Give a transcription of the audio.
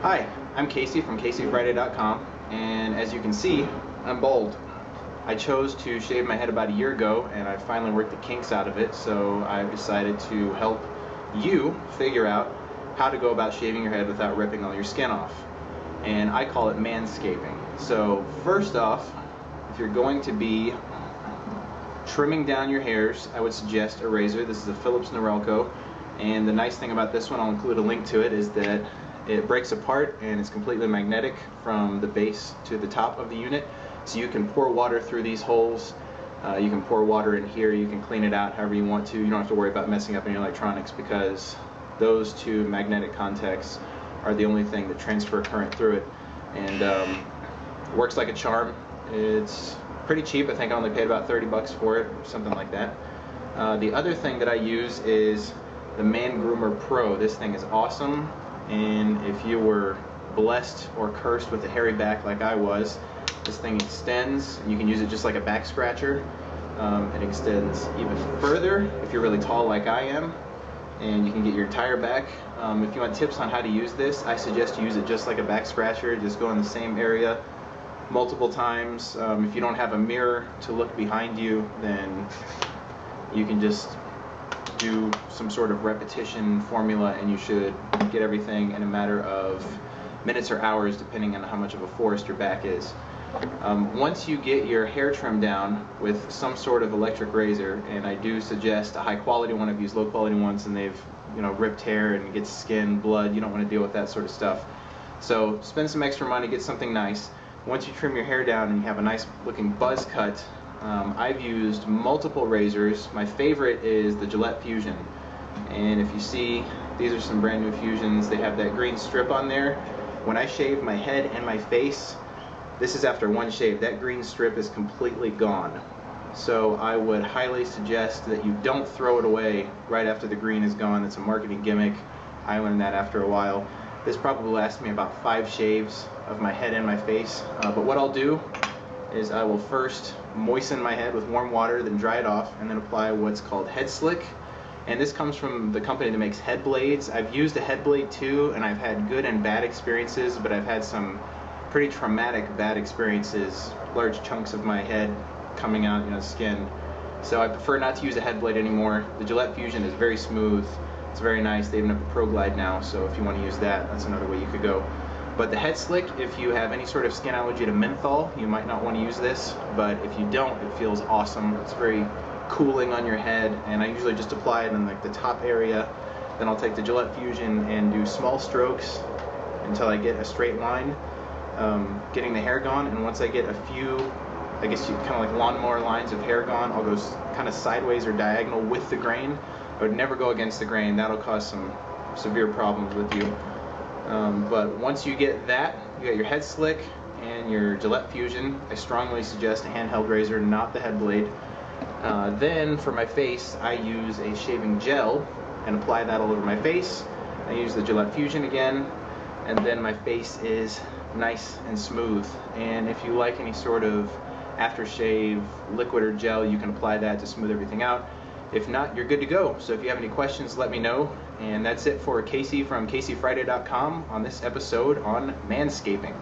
Hi, I'm Casey from CaseyFriday.com, and as you can see, I'm bald. I chose to shave my head about a year ago, and I finally worked the kinks out of it, so I've decided to help you figure out how to go about shaving your head without ripping all your skin off. And I call it manscaping. So first off, if you're going to be trimming down your hairs, I would suggest a razor. This is a Philips Norelco, and the nice thing about this one, I'll include a link to it, is that it breaks apart and it's completely magnetic from the base to the top of the unit, so you can pour water through these holes. You can pour water in here, you can clean it out however you want to. You don't have to worry about messing up any electronics, because those two magnetic contacts are the only thing that transfer current through it, and it works like a charm. It's pretty cheap. I think I only paid about 30 bucks for it, or something like that. The other thing that I use is the Man Groomer Pro. This thing is awesome, and if you were blessed or cursed with a hairy back like I was, this thing extends, and you can use it just like a back scratcher. It extends even further if you're really tall like I am, and you can get your entire back. If you want tips on how to use this, I suggest you use it just like a back scratcher. Just go in the same area multiple times. If you don't have a mirror to look behind you, then you can just do some sort of repetition formula, and you should get everything in a matter of minutes or hours, depending on how much of a forest your back is. Once you get your hair trimmed down with some sort of electric razor, and I do suggest a high quality one. I've used low quality ones and they've ripped hair and gets skin, blood. You don't want to deal with that sort of stuff. So spend some extra money, get something nice. Once you trim your hair down and you have a nice looking buzz cut, I've used multiple razors. My favorite is the Gillette Fusion, and if you see, these are some brand new Fusions. They have that green strip on there. When I shave my head and my face, this is after one shave, that green strip is completely gone. So I would highly suggest that you don't throw it away right after the green is gone. It's a marketing gimmick. I learned that after a while. This probably lasts me about 5 shaves of my head and my face. But what I'll do is I will first moisten my head with warm water, then dry it off, and then apply what's called Headslick. And this comes from the company that makes head blades. I've used a head blade too, and I've had good and bad experiences, but I've had some pretty traumatic bad experiences, large chunks of my head coming out, skin. So I prefer not to use a head blade anymore. The Gillette Fusion is very smooth. It's very nice. They even have a Pro Glide now, so if you want to use that, that's another way you could go. But the Headslick, if you have any sort of skin allergy to menthol, you might not want to use this, but if you don't, it feels awesome. It's very cooling on your head, and I usually just apply it in like the top area. Then I'll take the Gillette Fusion and do small strokes until I get a straight line, getting the hair gone. And once I get a few, I guess you kind of like lawnmower lines of hair gone, I'll go kind of sideways or diagonal with the grain. I would never go against the grain. That'll cause some severe problems with you. But once you get that, you got your Headslick and your Gillette Fusion, I strongly suggest a handheld razor, not the head blade. Then for my face, I use a shaving gel and apply that all over my face. I use the Gillette Fusion again, and then my face is nice and smooth. And if you like any sort of aftershave liquid or gel, you can apply that to smooth everything out. If not, you're good to go. So if you have any questions, let me know. And that's it for Casey from CaseyFriday.com on this episode on manscaping.